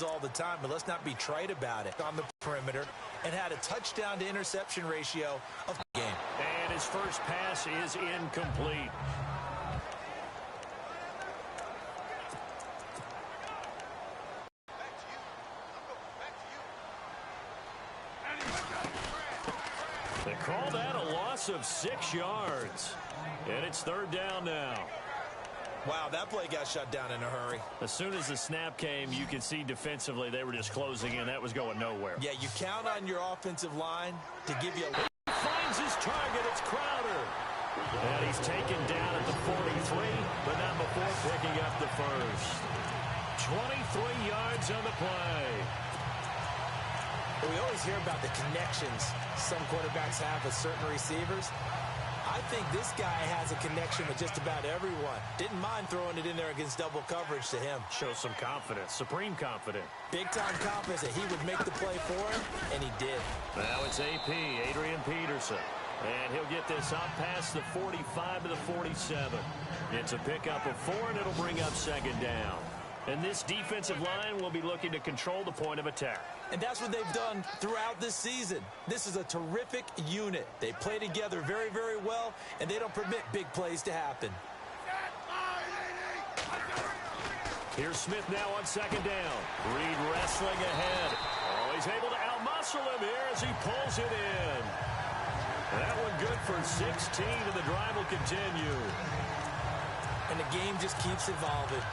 all the time, but let's not be trite about it. On the perimeter and had a touchdown to interception ratio of the game. And his first pass is incomplete. They call that a loss of 6 yards. And it's 3rd down now. Wow, that play got shut down in a hurry. As soon as the snap came, you could see defensively they were just closing in. That was going nowhere. Yeah, you count on your offensive line to give you a... Finds his target. It's Crowder. And he's taken down at the 43, but not before picking up the first. 23 yards on the play. We always hear about the connections some quarterbacks have with certain receivers. I think this guy has a connection with just about everyone. Didn't mind throwing it in there against double coverage to him. Shows some confidence, supreme confidence. Big-time confidence that he would make the play for him, and he did. Now it's AP, Adrian Peterson. And he'll get this up past the 45 to the 47. It's a pickup of 4, and it'll bring up 2nd down. And this defensive line will be looking to control the point of attack. And that's what they've done throughout this season. This is a terrific unit. They play together very, very well, and they don't permit big plays to happen. Here's Smith now on 2nd down. Reed wrestling ahead. Oh, he's able to outmuscle him here as he pulls it in. That one good for 16, and the drive will continue. And the game just keeps evolving.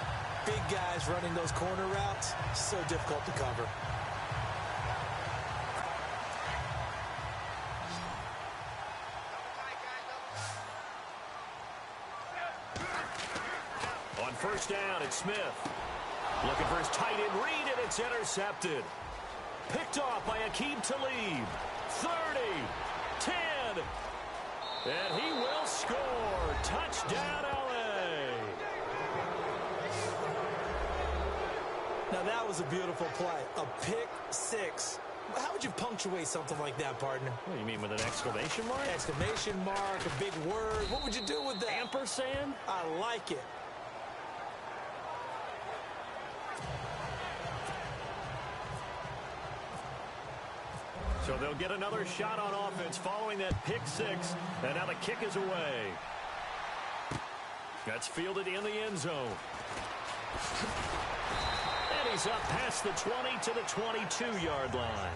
Big guys running those corner routes, so difficult to cover. On 1st down, it's Smith. Looking for his tight end read, and it's intercepted. Picked off by Aqib Talib. 30, 10, and he will score. Touchdown, L.A. Now, that was a beautiful play. A pick 6. How would you punctuate something like that, partner? What do you mean, with an exclamation mark? Exclamation mark, a big word. What would you do with that? Ampersand? I like it. So they'll get another shot on offense following that pick 6. And now the kick is away. That's fielded in the end zone. And he's up past the 20 to the 22-yard line.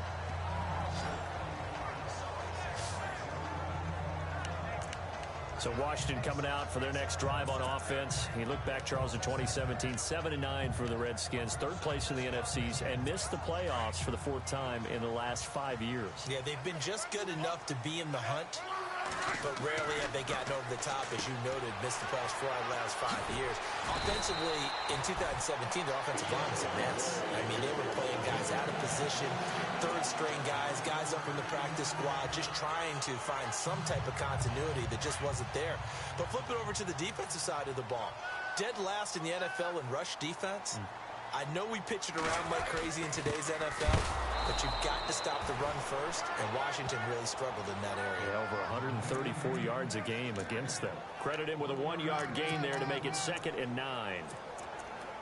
So Washington coming out for their next drive on offense. You look back, Charles, in 2017, 7-9 for the Redskins, 3rd place in the NFCs, and missed the playoffs for the 4th time in the last 5 years. Yeah, they've been just good enough to be in the hunt, but rarely have they gotten over the top, as you noted, missed the playoffs 4 out of the last 5 years. Offensively, in 2017, their offensive line was a mess. I mean, they were playing guys out of position, 3rd-string guys up in the practice squad, just trying to find some type of continuity that just wasn't there. But flip it over to the defensive side of the ball. Dead last in the NFL in rush defense. I know we pitch it around like crazy in today's NFL, but you've got to stop the run first, and Washington really struggled in that area. Yeah, over 134 yards a game against them. Credit him with a 1-yard gain there to make it 2nd and 9.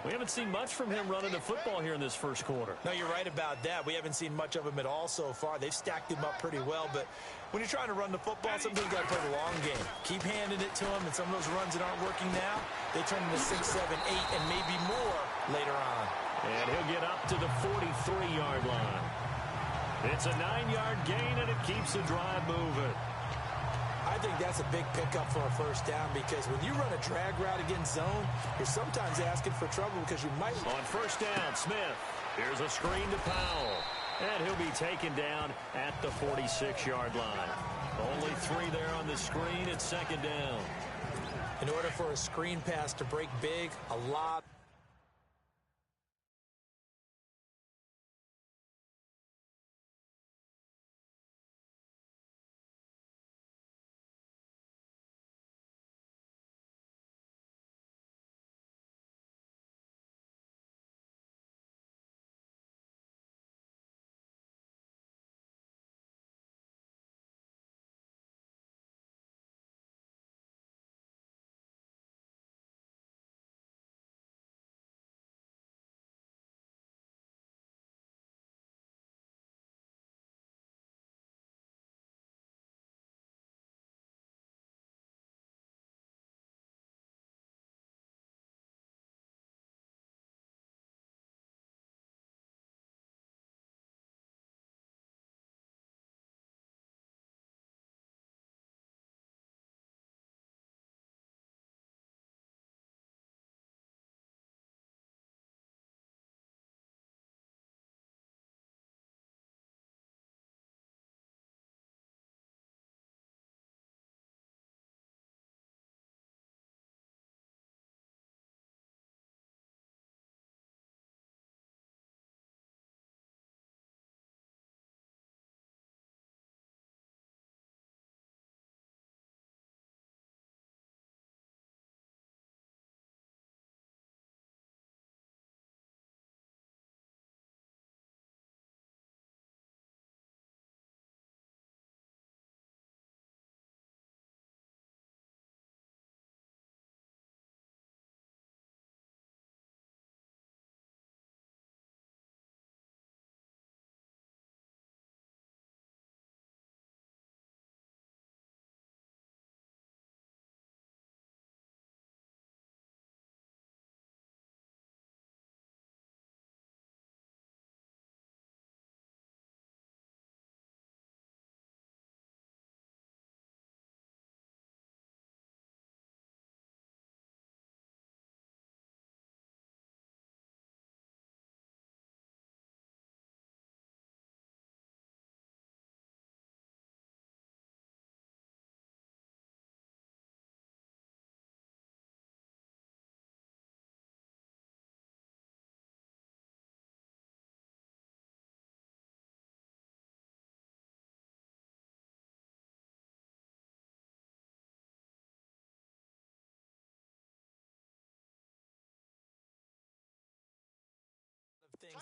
We haven't seen much from him running the football here in this first quarter. No, you're right about that. We haven't seen much of him at all so far. They've stacked him up pretty well, but when you're trying to run the football, sometimes you got to play the long game. Keep handing it to him, and some of those runs that aren't working now, they turn into 6, 7, 8, and maybe more later on. And he'll get up to the 43-yard line. It's a 9-yard gain, and it keeps the drive moving. I think that's a big pickup for a 1st down, because when you run a drag route against zone, you're sometimes asking for trouble because you might... On 1st down, Smith. Here's a screen to Powell. And he'll be taken down at the 46-yard line. Only 3 there on the screen. It's 2nd down. In order for a screen pass to break big, a lot...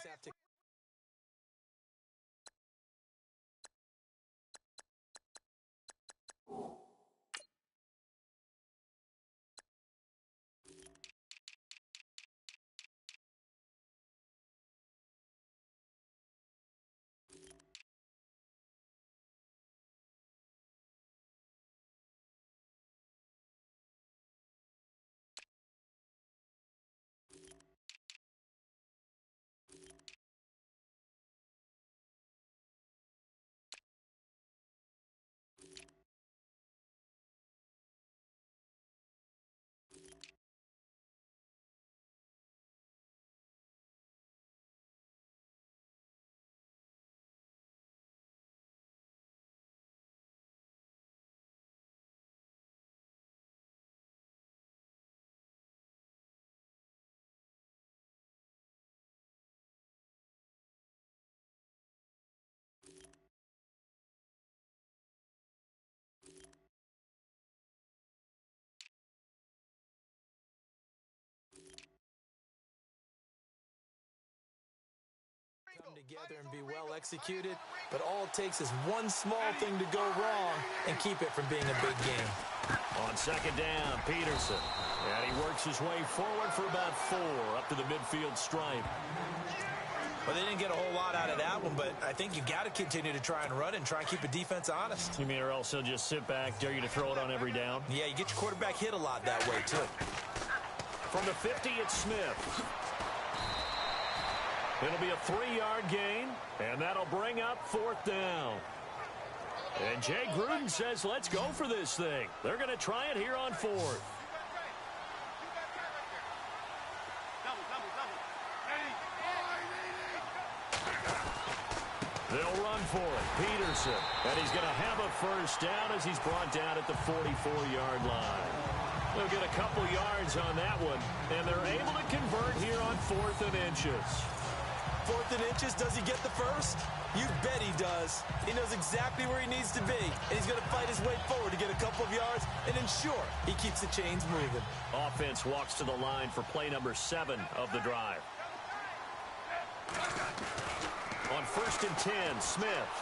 just have to... come together and be well executed, but all it takes is one small thing to go wrong and keep it from being a big game. On second down, Peterson. And he works his way forward for about 4 up to the midfield stripe. Well, they didn't get a whole lot out of that one, but I think you got to continue to try and run and try and keep the defense honest. You mean or else he'll just sit back, dare you to throw it on every down? Yeah, you get your quarterback hit a lot that way, too. From the 50, it's Smith. It'll be a 3-yard gain, and that'll bring up 4th down. And Jay Gruden says, let's go for this thing. They're going to try it here on 4th. They'll run for it. Peterson. And he's going to have a first down as he's brought down at the 44-yard line. They'll get a couple yards on that one, and they're able to convert here on 4th and inches. 4th and inches, does he get the first? You bet he does. He knows exactly where he needs to be, and he's going to fight his way forward to get a couple of yards and ensure he keeps the chains moving. Offense walks to the line for play number 7 of the drive. On 1st and 10, Smith.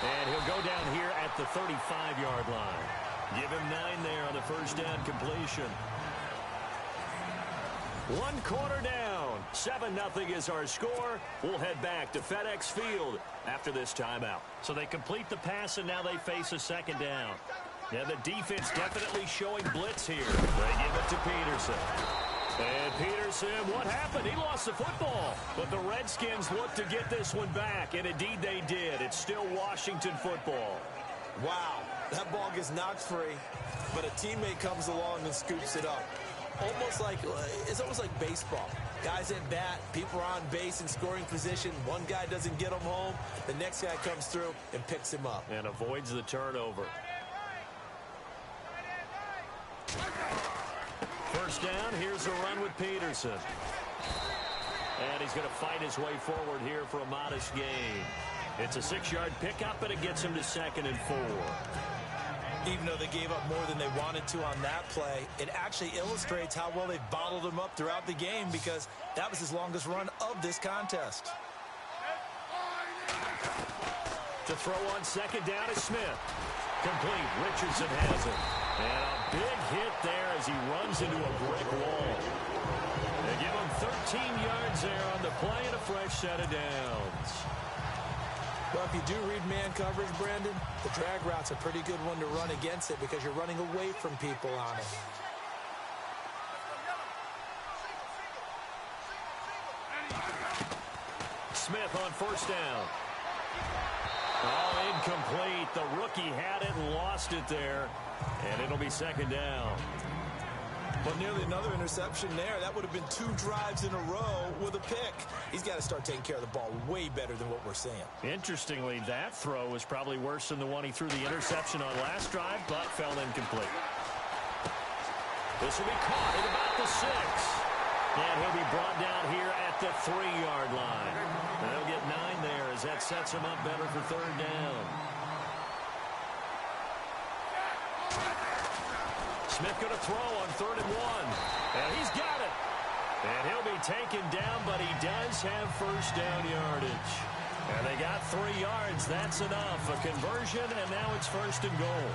And he'll go down here at the 35-yard line. Give him 9 there on the first down completion. 1 quarter down. 7-0 is our score. We'll head back to FedEx Field after this timeout. So they complete the pass, and now they face a second down. Yeah, the defense definitely showing blitz here. They give it to Peterson. And Peterson, what happened? He lost the football. But the Redskins look to get this one back, and indeed they did. It's still Washington football. Wow, that ball gets knocked free, but a teammate comes along and scoops it up. It's almost like baseball. Guys at bat, people are on base in scoring position. One guy doesn't get him home. The next guy comes through and picks him up. And avoids the turnover. First down, here's a run with Peterson. And he's going to fight his way forward here for a modest gain. It's a 6-yard pickup, and it gets him to 2nd and 4. Even though they gave up more than they wanted to on that play, it actually illustrates how well they bottled him up throughout the game because that was his longest run of this contest. To throw on second down is Smith. Complete. Richardson has it. And a big hit there as he runs into a brick wall. They give him 13 yards there on the play and a fresh set of downs. Well, if you do read man coverage, Brandon, the drag route's a pretty good one to run against it because you're running away from people on it. Smith on first down. Oh, incomplete. The rookie had it and lost it there. And it'll be second down. Well, nearly another interception there. That would have been 2 drives in a row with a pick. He's got to start taking care of the ball way better than what we're seeing. Interestingly, that throw was probably worse than the one he threw the interception on last drive, but fell incomplete. This will be caught at about the 6. And he'll be brought down here at the 3-yard line. And they'll get 9 there as that sets him up better for 3rd down. Smith going to throw on 3rd and 1. And he's got it. And he'll be taken down, but he does have first down yardage. And they got 3 yards. That's enough. A conversion, and now it's first and goal.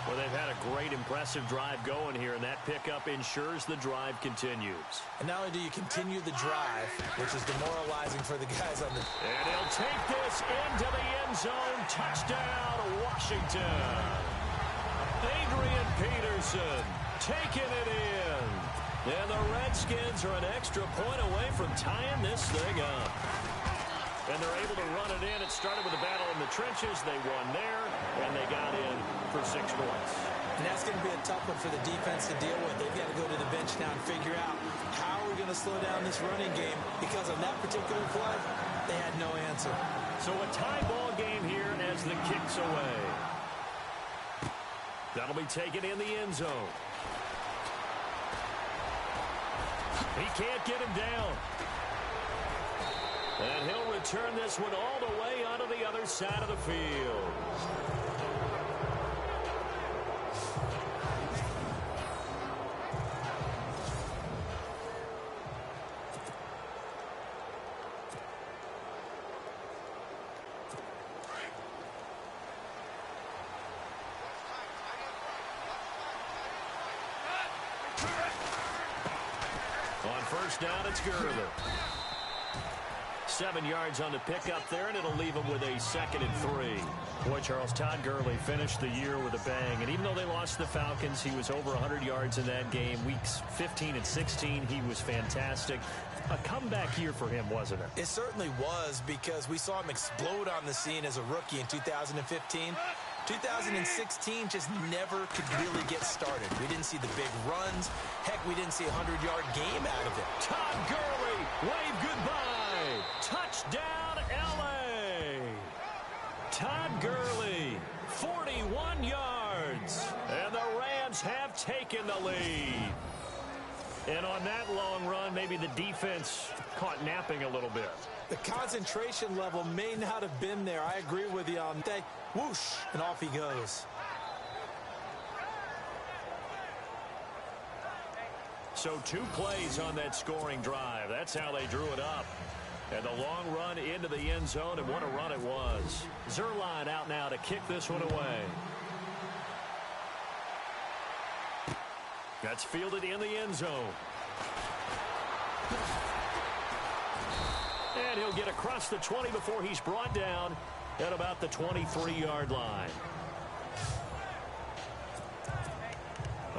Well, they've had a great, impressive drive going here, and that pickup ensures the drive continues. And not only do you continue the drive, which is demoralizing for the guys on the... And he'll take this into the end zone. Touchdown, Washington. Adrian Peterson taking it in. And the Redskins are an extra point away from tying this thing up. And they're able to run it in. It started with a battle in the trenches. They won there, and they got in for 6 points. And that's going to be a tough one for the defense to deal with. They've got to go to the bench now and figure out how we're going to slow down this running game, because on that particular play, they had no answer. So a tie ball game here as the kick's away. That'll be taken in the end zone. He can't get him down. And he'll return this one all the way onto the other side of the field. On first down, it's Gurley. 7 yards on the pickup there, and it'll leave him with a 2nd and 3. Boy, Charles, Todd Gurley finished the year with a bang. And even though they lost the Falcons, he was over 100 yards in that game. Weeks 15 and 16, he was fantastic. A comeback year for him, wasn't it? It certainly was, because we saw him explode on the scene as a rookie in 2015. 2016 just never could really get started. We didn't see the big runs. Heck, we didn't see a 100-yard game out of it. Todd Gurley, wave goodbye. Touchdown, L.A. Todd Gurley, 41 yards. And the Rams have taken the lead. And on that long run, maybe the defense caught napping a little bit. The concentration level may not have been there. I agree with you on that. Whoosh, and off he goes. So 2 plays on that scoring drive. That's how they drew it up. And the long run into the end zone, and what a run it was. Zerline out now to kick this one away. That's fielded in the end zone. And he'll get across the 20 before he's brought down at about the 23-yard line.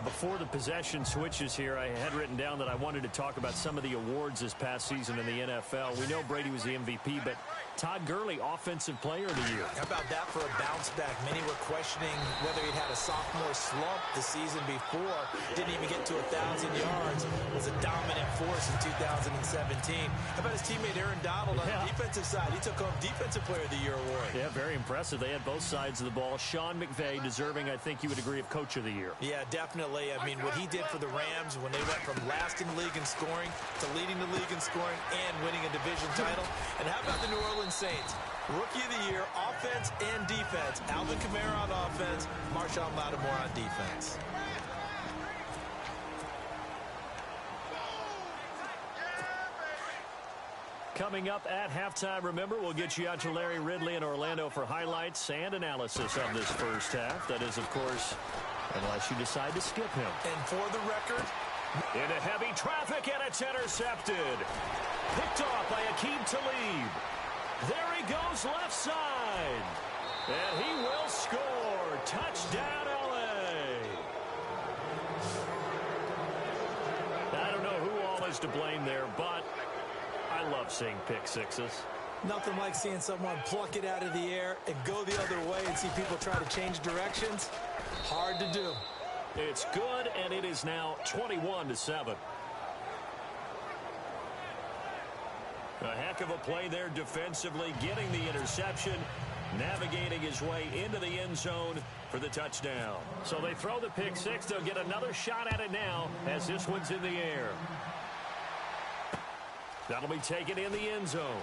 Before the possession switches here, I had written down that I wanted to talk about some of the awards this past season in the NFL. We know Brady was the MVP, but Todd Gurley, Offensive Player of the Year. How about that for a bounce back? Many were questioning whether he'd had a sophomore slump the season before. Didn't even get to 1,000 yards. Was a dominant force in 2017. How about his teammate Aaron Donald on the defensive side? He took home Defensive Player of the Year award. Yeah, very impressive. They had both sides of the ball. Sean McVay deserving, I think you would agree, of Coach of the Year. Yeah, definitely. I mean, what he did for the Rams when they went from last in the league in scoring to leading the league in scoring and winning a division title. And how about the New Orleans Saints? Rookie of the Year, offense and defense. Alvin Kamara on offense, Marshawn Lattimore on defense. Coming up at halftime, remember, we'll get you out to Larry Ridley in Orlando for highlights and analysis of this first half. That is, of course, unless you decide to skip him. And for the record, into heavy traffic, and it's intercepted. Picked off by Akeem Talib. There he goes left side. And he will score. Touchdown, L.A. I don't know who all is to blame there, but I love seeing pick sixes. Nothing like seeing someone pluck it out of the air and go the other way and see people try to change directions. Hard to do. It's good, and it is now 21-7. A heck of a play there defensively, getting the interception, navigating his way into the end zone for the touchdown. So they throw the pick six. They'll get another shot at it now as this one's in the air. That'll be taken in the end zone.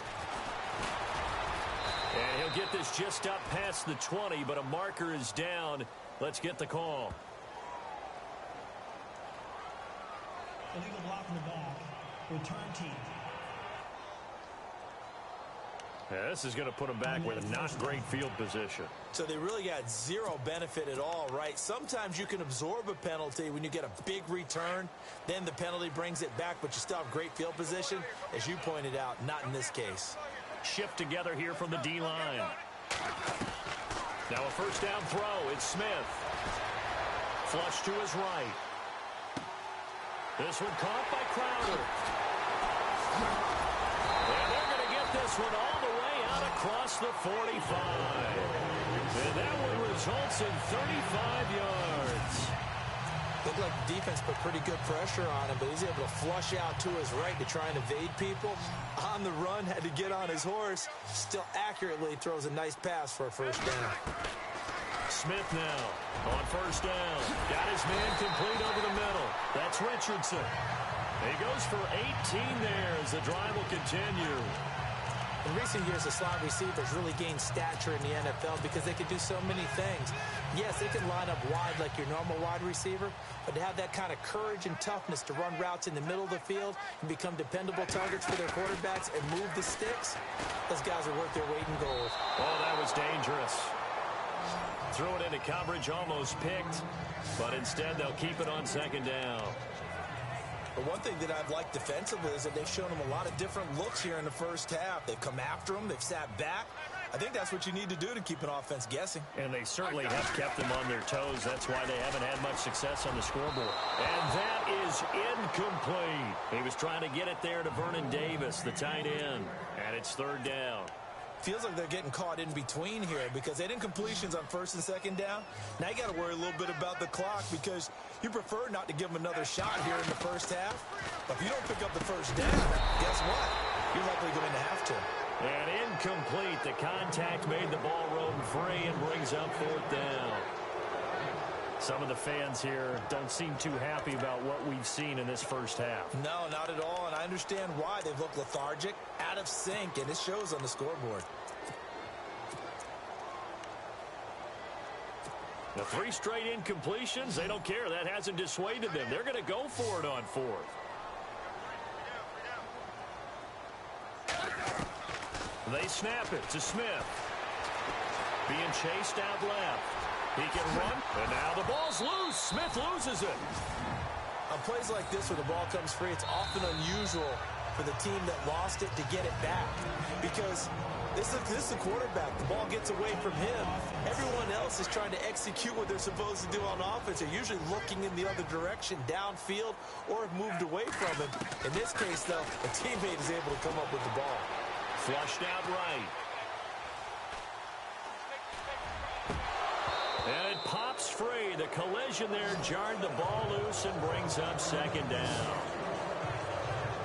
And he'll get this just up past the 20, but a marker is down. Let's get the call. Illegal block in the back. Return team. Yeah, this is going to put them back with not great field position. So they really got zero benefit at all, right? Sometimes you can absorb a penalty when you get a big return. Then the penalty brings it back, but you still have great field position. As you pointed out, not in this case. Shift together here from the D-line. Now a first down throw. It's Smith. Flush to his right. This one caught by Crowder. And they're going to get this one all the way out across the 45. And that one results in 35 yards. Looked like the defense put pretty good pressure on him, but he's able to flush out to his right to try and evade people. On the run, had to get on his horse. Still accurately throws a nice pass for a first down. Smith now on first down. Got his man complete over the middle. That's Richardson. He goes for 18 there as the drive will continue. In recent years, the slot receivers really gained stature in the NFL because they could do so many things. Yes, they can line up wide like your normal wide receiver, but to have that kind of courage and toughness to run routes in the middle of the field and become dependable targets for their quarterbacks and move the sticks, those guys are worth their weight in gold. Oh, that was dangerous. Threw it into coverage, almost picked, but instead they'll keep it on second down. But one thing that I've liked defensively is that they've shown them a lot of different looks here in the first half. They've come after them. They've sat back. I think that's what you need to do to keep an offense guessing. And they certainly have kept them on their toes. That's why they haven't had much success on the scoreboard. And that is incomplete. He was trying to get it there to Vernon Davis, the tight end. And it's third down. Feels like they're getting caught in between here because they had incompletions on first and second down. Now you got to worry a little bit about the clock because you prefer not to give them another shot here in the first half. But if you don't pick up the first down, guess what? You're likely going to have to. And incomplete. The contact made the ball roam free and brings up fourth down. Some of the fans here don't seem too happy about what we've seen in this first half. No, not at all, and I understand why. They've looked lethargic, out of sync, and it shows on the scoreboard. The 3 straight incompletions, they don't care. That hasn't dissuaded them. They're going to go for it on fourth. They snap it to Smith. Being chased out left. He can run, and now the ball's loose. Smith loses it. On plays like this where the ball comes free, it's often unusual for the team that lost it to get it back because this is the quarterback. The ball gets away from him. Everyone else is trying to execute what they're supposed to do on offense. They're usually looking in the other direction, downfield, or have moved away from him. In this case, though, a teammate is able to come up with the ball. Flushed out right. And it pops free. The collision there jarred the ball loose and brings up second down.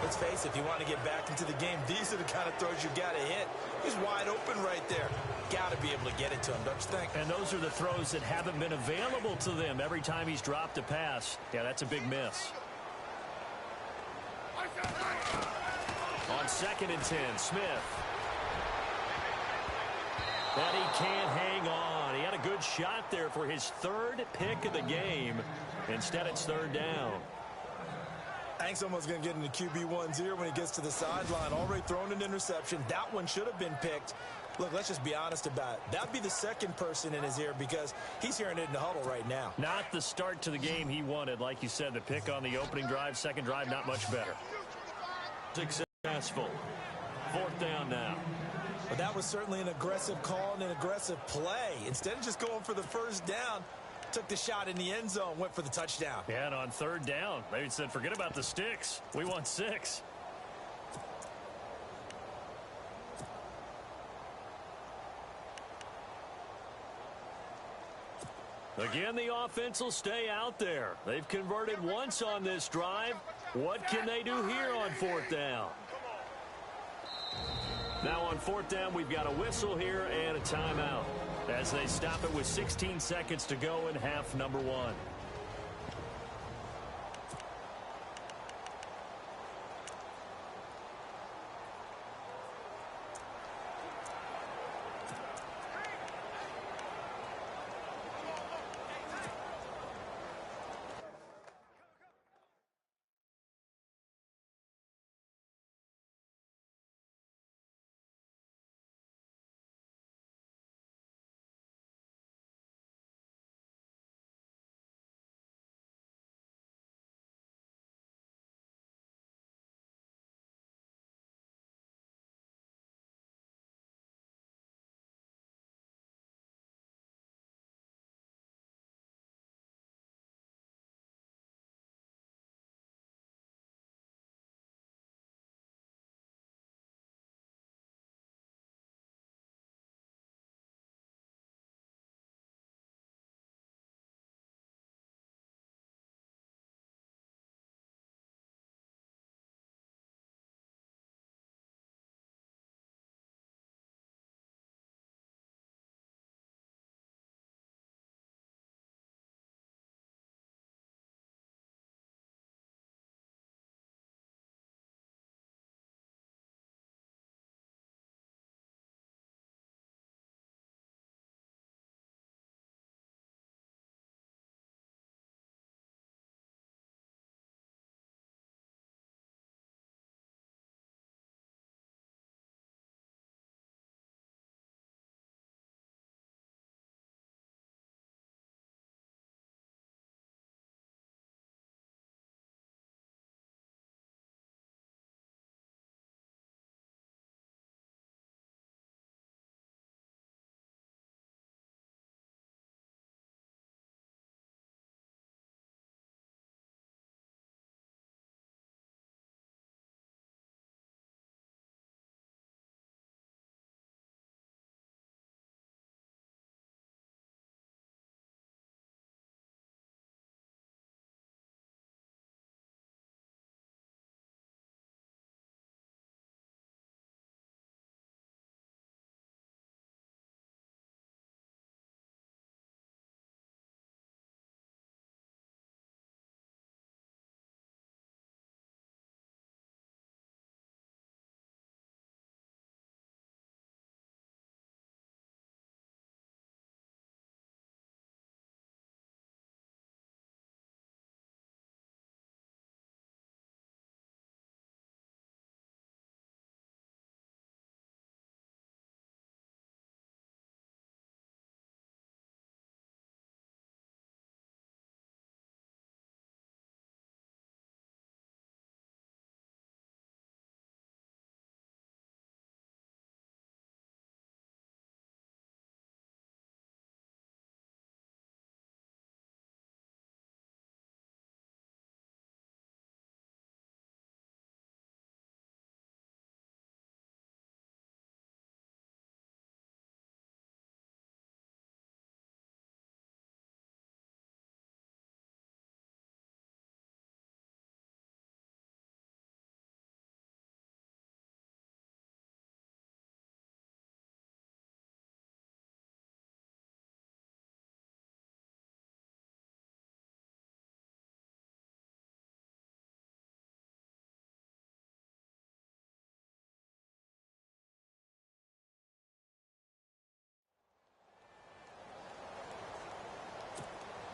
Let's face it, if you want to get back into the game, these are the kind of throws you got to hit. He's wide open right there. Got to be able to get it to him, don't you think? And those are the throws that haven't been available to them every time he's dropped a pass. Yeah, that's a big miss. On 2nd and 10, Smith. But he can't hang on. He had a good shot there for his 3rd pick of the game. Instead, it's 3rd down. I think someone's going to get into QB1's ear when he gets to the sideline. Already thrown an interception. That one should have been picked. Look, let's just be honest about it. That'd be the second person in his ear because he's hearing it in the huddle right now. Not the start to the game he wanted. Like you said, the pick on the opening drive, second drive, not much better. Successful. 4th down now. But that was certainly an aggressive call and an aggressive play. Instead of just going for the first down, took the shot in the end zone, went for the touchdown. Yeah, and on 3rd down, they said, forget about the sticks. We want 6. Again, the offense will stay out there. They've converted once on this drive. What can they do here on 4th down? Now on 4th down, we've got a whistle here and a timeout as they stop it with 16 seconds to go in half number 1.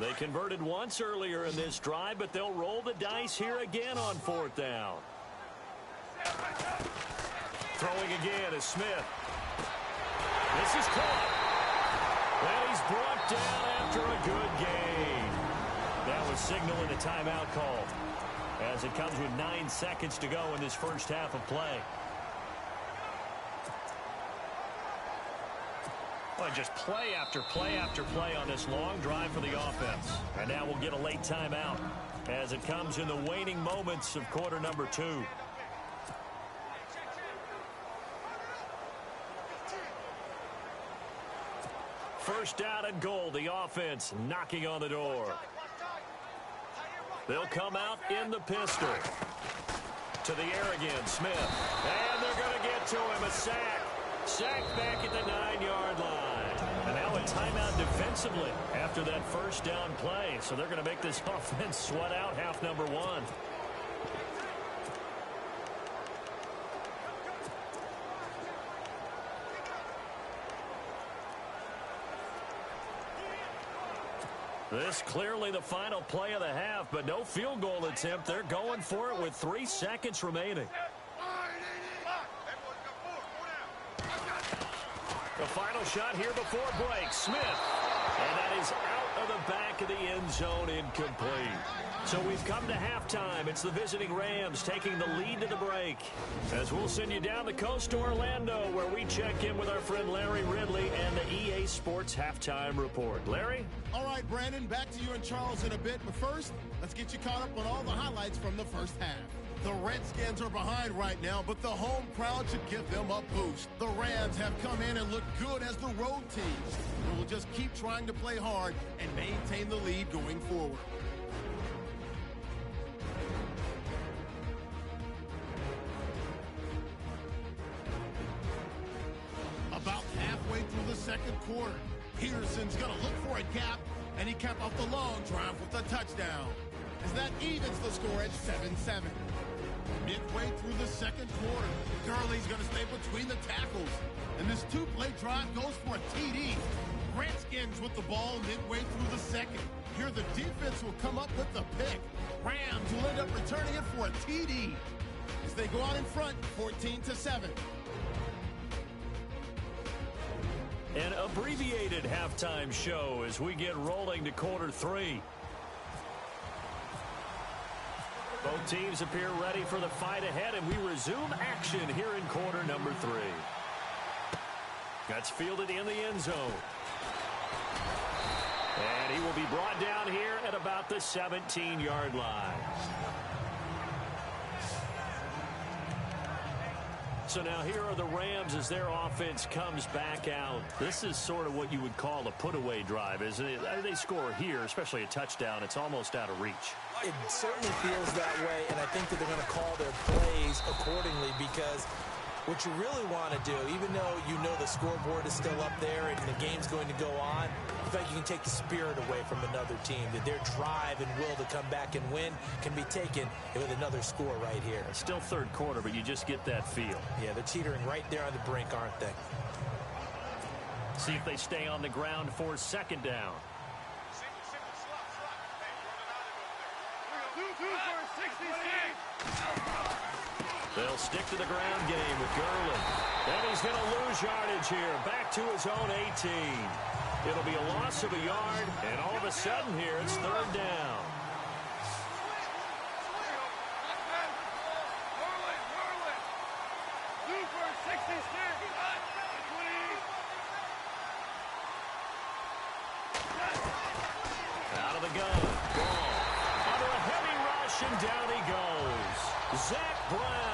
They converted once earlier in this drive, but they'll roll the dice here again on 4th down. Throwing again is Smith. This is caught. And he's brought down after a good gain. That was signaling a timeout call, as it comes with 9 seconds to go in this first half of play. Well, just play after play after play on this long drive for the offense. And now we'll get a late timeout as it comes in the waning moments of quarter number 2. First down and goal. The offense knocking on the door. They'll come out in the pistol. To the air again, Smith. And they're going to get to him. A sack. Sack back at the 9-yard line. And now a timeout defensively after that first down play. So they're going to make this offense sweat out half number 1. This clearly the final play of the half, but no field goal attempt. They're going for it with 3 seconds remaining. The final shot here before break. Smith. And that is out of the back of the end zone, incomplete. So we've come to halftime. It's the visiting Rams taking the lead to the break. As we'll send you down the coast to Orlando, where we check in with our friend Larry Ridley and the EA Sports Halftime Report. Larry? All right, Brandon, back to you and Charles in a bit. But first, let's get you caught up on all the highlights from the first half. The Redskins are behind right now, but the home crowd should give them a boost. The Rams have come in and look good as the road team. They will just keep trying to play hard and maintain the lead going forward. About halfway through the second quarter, Peterson's going to look for a gap, and he capped off the long drive with a touchdown. As that evens the score at 7-7. Midway through the second quarter, Gurley's going to stay between the tackles. And this 2-play drive goes for a TD. Redskins with the ball midway through the second. Here the defense will come up with the pick. Rams will end up returning it for a TD. As they go out in front, 14-7. An abbreviated halftime show as we get rolling to quarter 3. Both teams appear ready for the fight ahead, and we resume action here in quarter number 3. That's fielded in the end zone. And he will be brought down here at about the 17-yard line. So now here are the Rams as their offense comes back out. This is sort of what you would call a put-away drive, isn't it? They score here, especially a touchdown. It's almost out of reach. It certainly feels that way, and I think that they're going to call their plays accordingly, because what you really want to do, even though you know the scoreboard is still up there and the game's going to go on, I feel like you can take the spirit away from another team, that their drive and will to come back and win can be taken with another score right here. It's still third quarter, but you just get that feel. Yeah, they're teetering right there on the brink, aren't they? See if they stay on the ground for second down. They'll stick to the ground game with Gurley. And he's going to lose yardage here. Back to his own 18. It'll be a loss of a yard, and all of a sudden here it's third down. Out of the gun. Ball. Under a heavy rush, and down he goes. Zach Brown.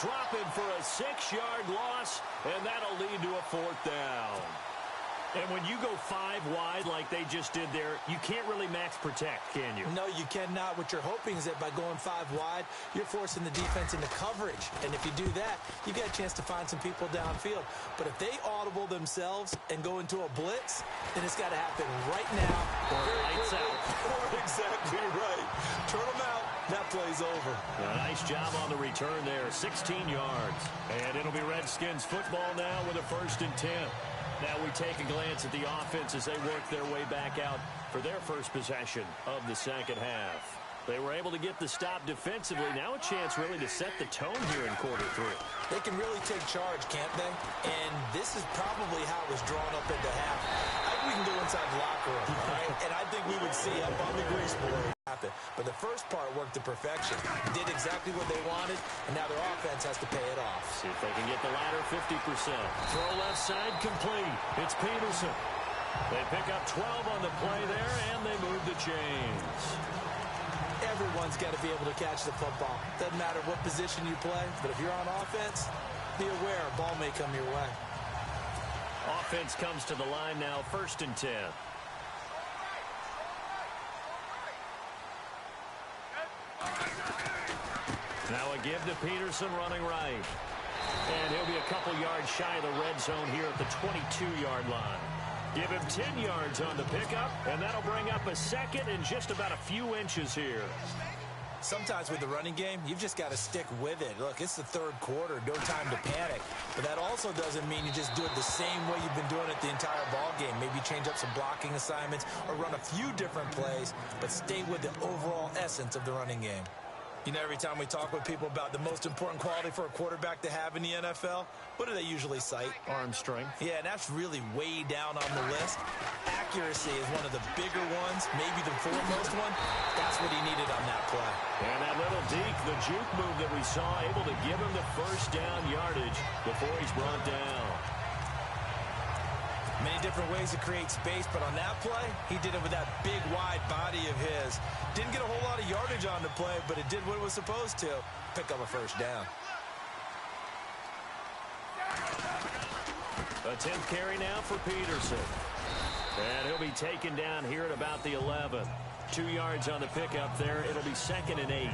drop him for a 6-yard loss, and that'll lead to a 4th down. And when you go 5 wide like they just did there, you can't really max protect, can you? No, you cannot. What you're hoping is that by going 5 wide, you're forcing the defense into coverage. And if you do that, you get a chance to find some people downfield. But if they audible themselves and go into a blitz, then it's got to happen right now. Or lights out. Exactly right. Turn them out. That play's over. A nice job on the return there, 16 yards. And it'll be Redskins football now with a 1st and 10. Now we take a glance at the offense as they work their way back out for their first possession of the second half. They were able to get the stop defensively. Now a chance really to set the tone here in quarter 3. They can really take charge, can't they? And this is probably how it was drawn up into half. I think we can go inside the locker room, all right? And I think we would see up on the grease board happen. But the first part worked to perfection. Did exactly what they wanted, and now their offense has to pay it off. See if they can get the latter 50%. Throw left side complete. It's Peterson. They pick up 12 on the play there, and they move the chains. Everyone's got to be able to catch the football. Doesn't matter what position you play, but if you're on offense, be aware a ball may come your way. Offense comes to the line now, 1st and 10. Now a give to Peterson running right. And he'll be a couple yards shy of the red zone here at the 22-yard line. Give him 10 yards on the pickup, and that'll bring up a 2nd and just about a few inches here. Sometimes with the running game, you've just got to stick with it. Look, it's the 3rd quarter, no time to panic. But that also doesn't mean you just do it the same way you've been doing it the entire ball game. Maybe change up some blocking assignments or run a few different plays, but stay with the overall essence of the running game. You know, every time we talk with people about the most important quality for a quarterback to have in the NFL, what do they usually cite? Arm strength. Yeah, and that's really way down on the list. Accuracy is one of the bigger ones, maybe the foremost one. That's what he needed on that play. And that little deke, the juke move that we saw, able to give him the 1st down yardage before he's brought down. Many different ways to create space, but on that play, he did it with that big, wide body of his. Didn't get a whole lot of yardage on the play, but it did what it was supposed to. Pick up a 1st down. A 10th carry now for Peterson. And he'll be taken down here at about the 11. 2 yards on the pickup there. It'll be 2nd and 8.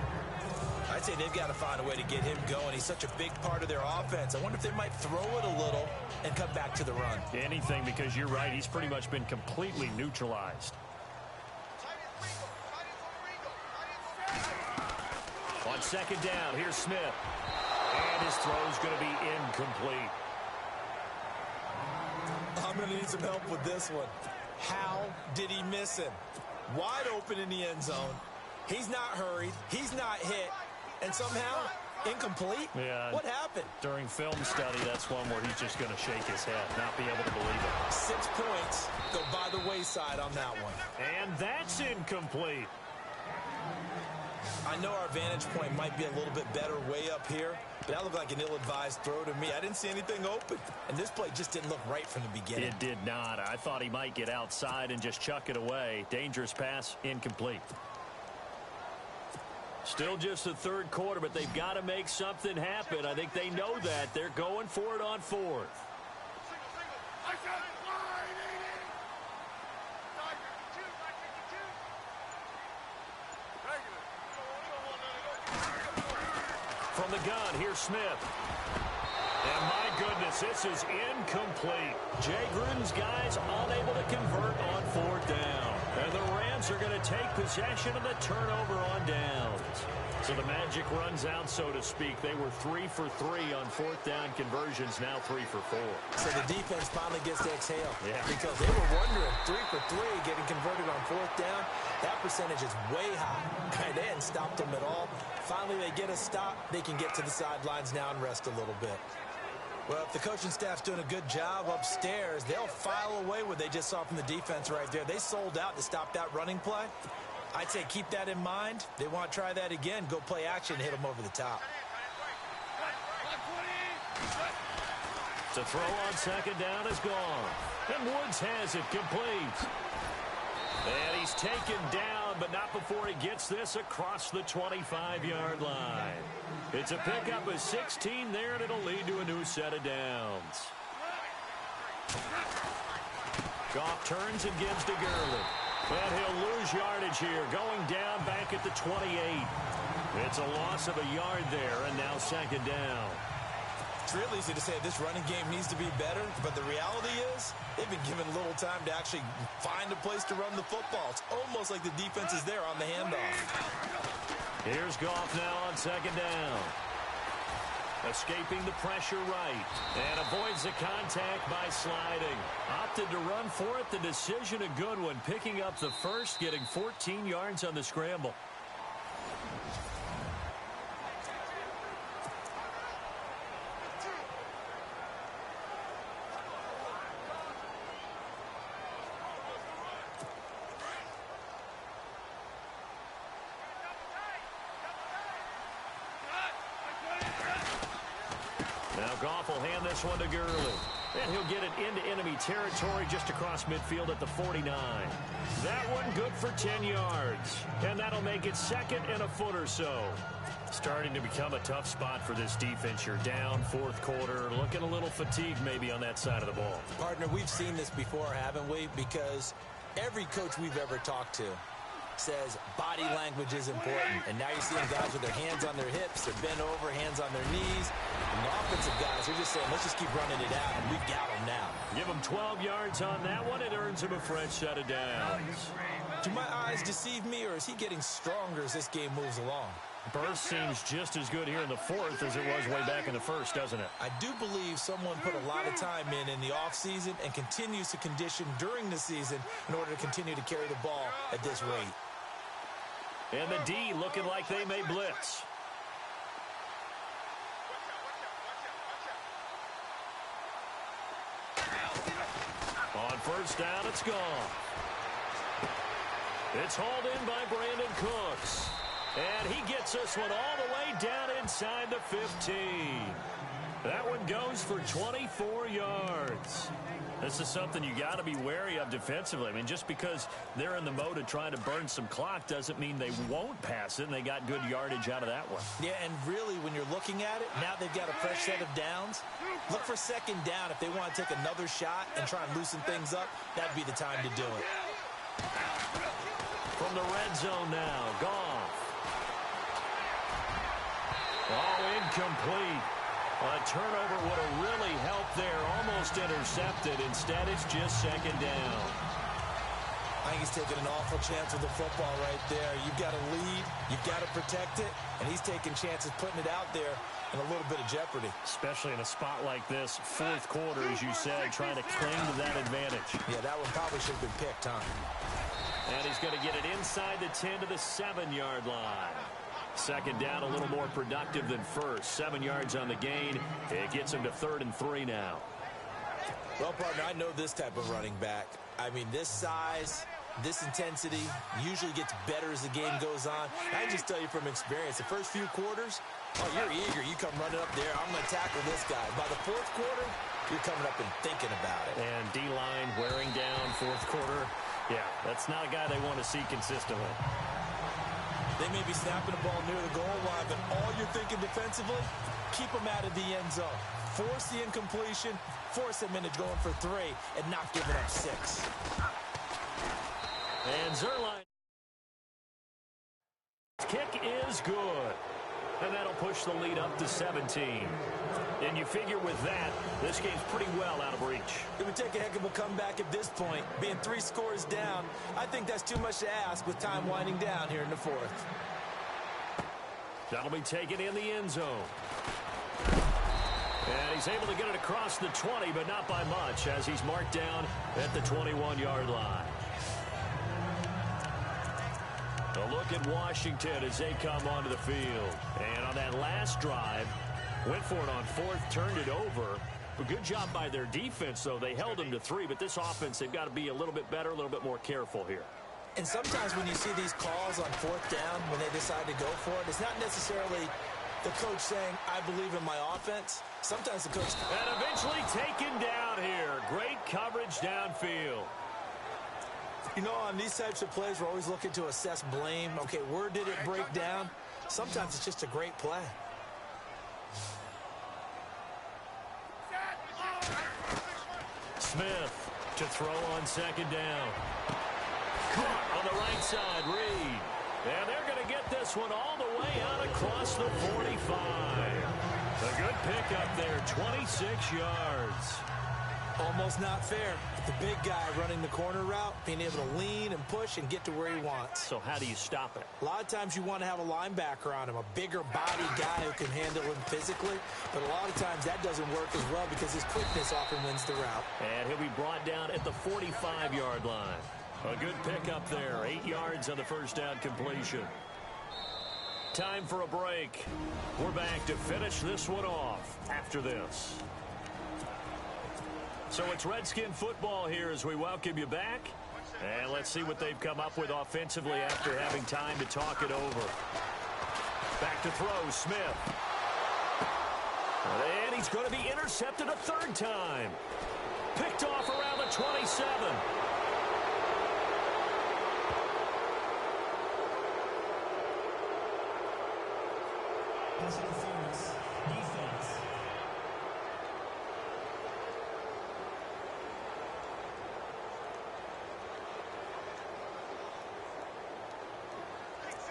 I'd say they've got to find a way to get him going. He's such a big part of their offense. I wonder if they might throw it a little and come back to the run. Anything, because you're right. He's pretty much been completely neutralized. On 2nd down, here's Smith. And his throw's going to be incomplete. I'm going to need some help with this one. How did he miss him? Wide open in the end zone. He's not hurried. He's not hit. And somehow, incomplete? Yeah. What happened? During film study, that's one where he's just going to shake his head, not be able to believe it. 6 points go by the wayside on that one. And that's incomplete. I know our vantage point might be a little bit better way up here, but that looked like an ill-advised throw to me. I didn't see anything open, and this play just didn't look right from the beginning. It did not. I thought he might get outside and just chuck it away. Dangerous pass, incomplete. Still just the 3rd quarter, but they've got to make something happen. I think they know that. They're going for it on 4th. From the gun, here's Smith. And my goodness, this is incomplete. Jay Gruden's guys unable to convert on 4th down. And the Rams are going to take possession of the turnover on downs. So the magic runs out, so to speak. They were 3 for 3 on 4th down conversions, now 3 for 4. So the defense finally gets to exhale. Yeah. Because they were wondering, 3 for 3 getting converted on 4th down. That percentage is way high. They hadn't stopped them at all. Finally, they get a stop. They can get to the sidelines now and rest a little bit. Well, if the coaching staff's doing a good job upstairs, they'll file away what they just saw from the defense right there. They sold out to stop that running play. I'd say keep that in mind. They want to try that again. Go play action and hit them over the top. To throw on 2nd down is gone. And Woods has it complete. And he's taken down, but not before he gets this across the 25-yard line. It's a pickup of 16 there, and it'll lead to a new set of downs. Goff turns and gives to Gurley. And he'll lose yardage here, going down back at the 28. It's a loss of a yard there, and now second down. It's real easy to say this running game needs to be better, but the reality is they've been given little time to actually find a place to run the football. It's almost like the defense is there on the handoff. Here's Goff now on second down. Escaping the pressure right. And avoids the contact by sliding. Opted to run for it. The decision a good one. Picking up the first, getting 14 yards on the scramble. Goff will hand this one to Gurley. And he'll get it into enemy territory just across midfield at the 49. That one good for 10 yards. And that'll make it second and a foot or so. Starting to become a tough spot for this defense. You're down fourth quarter. Looking a little fatigued maybe on that side of the ball. Partner, we've seen this before, haven't we? Because every coach we've ever talked to says body language is important. And now you're seeing guys with their hands on their hips, they're bent over, hands on their knees. And the offensive guys are just saying, let's just keep running it out, and we've got them now. Give him 12 yards on that one. It earns him a fresh set of downs. Do my eyes deceive me, or is he getting stronger as this game moves along? Burst seems just as good here in the fourth as it was way back in the first, doesn't it? I do believe someone put a lot of time in the offseason and continues to condition during the season in order to continue to carry the ball at this rate. And the D looking like they may blitz. On first down, it's gone. It's hauled in by Brandon Cooks. And he gets this one all the way down inside the 15. That one goes for 24 yards. This is something you got to be wary of defensively. I mean, just because they're in the mode of trying to burn some clock doesn't mean they won't pass it, and they got good yardage out of that one. Yeah, and really, when you're looking at it, now they've got a fresh set of downs. Look for second down. If they want to take another shot and try and loosen things up, that'd be the time to do it. From the red zone now, Goff. Oh, incomplete. A turnover would have really helped there. Almost intercepted. Instead, it's just second down. I think he's taking an awful chance with the football right there. You've got to lead. You've got to protect it. And he's taking chances, putting it out there in a little bit of jeopardy. Especially in a spot like this, fourth quarter, as you said, trying to cling to that advantage. Yeah, that one probably should have been picked, huh? And he's going to get it inside the 10 to the 7-yard line. Second down, a little more productive than first. 7 yards on the gain. It gets him to 3rd and 3 now. Well, partner, I know this type of running back. I mean, this size, this intensity usually gets better as the game goes on. I can just tell you from experience, the first few quarters, oh, you're eager. You come running up there. I'm going to tackle this guy. By the fourth quarter, you're coming up and thinking about it. And D-line wearing down fourth quarter. Yeah, that's not a guy they want to see consistently. They may be snapping the ball near the goal line, but all you're thinking defensively, keep them out of the end zone. Force the incompletion, force them into going for 3, and not giving up 6. And Zerline. Kick is good. And that'll push the lead up to 17. And you figure with that, this game's pretty well out of reach. It would take a heck of a comeback at this point. Being 3 scores down, I think that's too much to ask with time winding down here in the fourth. That'll be taken in the end zone. And he's able to get it across the 20, but not by much, as he's marked down at the 21-yard line. A look at Washington as they come onto the field. And on that last drive, went for it on fourth, turned it over. A good job by their defense, though. They held them to 3, but this offense, they've got to be a little bit better, a little bit more careful here. And sometimes when you see these calls on fourth down, when they decide to go for it, it's not necessarily the coach saying, I believe in my offense. Sometimes the coach... And eventually taken down here. Great coverage downfield. You know, on these types of plays, we're always looking to assess blame. Okay, where did it break down? Sometimes it's just a great play. Smith to throw on second down. Caught on the right side, Reed. And they're going to get this one all the way out across the 45. A good pickup there, 26 yards. Almost not fair. The big guy running the corner route, being able to lean and push and get to where he wants. So how do you stop it? A lot of times you want to have a linebacker on him, a bigger body guy who can handle him physically. But a lot of times that doesn't work as well because his quickness often wins the route. And he'll be brought down at the 45-yard line. A good pickup there, 8 yards on the first down completion. Time for a break. We're back to finish this one off after this. So it's Redskin football here as we welcome you back. And let's see what they've come up with offensively after having time to talk it over. Back to throw, Smith. And he's going to be intercepted a third time. Picked off around the 27. Pass interference. Defense.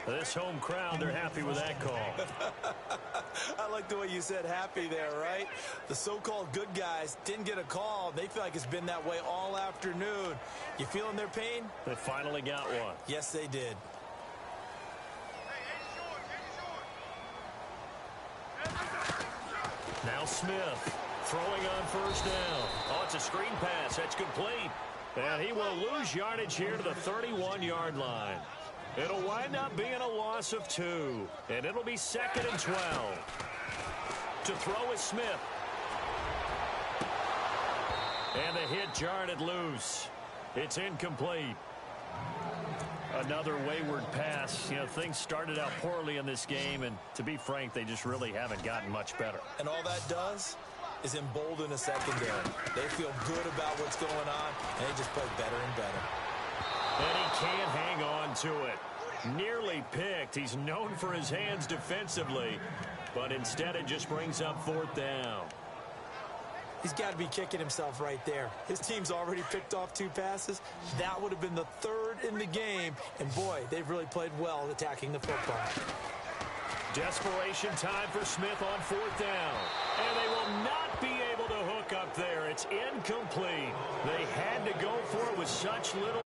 This home crowd, they're happy with that call. I like the way you said happy there, right? The so-called good guys didn't get a call. They feel like it's been that way all afternoon. You feeling their pain? They finally got one. Yes, they did. Now Smith throwing on first down. Oh, it's a screen pass. That's complete. And he will lose yardage here to the 31-yard line. It'll wind up being a loss of 2. And it'll be 2nd and 12. To throw is Smith. And the hit jarred it loose. It's incomplete. Another wayward pass. You know, things started out poorly in this game, and to be frank, they just really haven't gotten much better. And all that does is embolden a secondary. They feel good about what's going on, and they just play better and better. And he can't hang on to it. Nearly picked. He's known for his hands defensively, but instead it just brings up 4th down. He's got to be kicking himself right there. His team's already picked off 2 passes. That would have been the 3rd in the game. And, boy, they've really played well attacking the football. Desperation time for Smith on 4th down. And they will not be able to hook up there. It's incomplete. They had to go for it with such little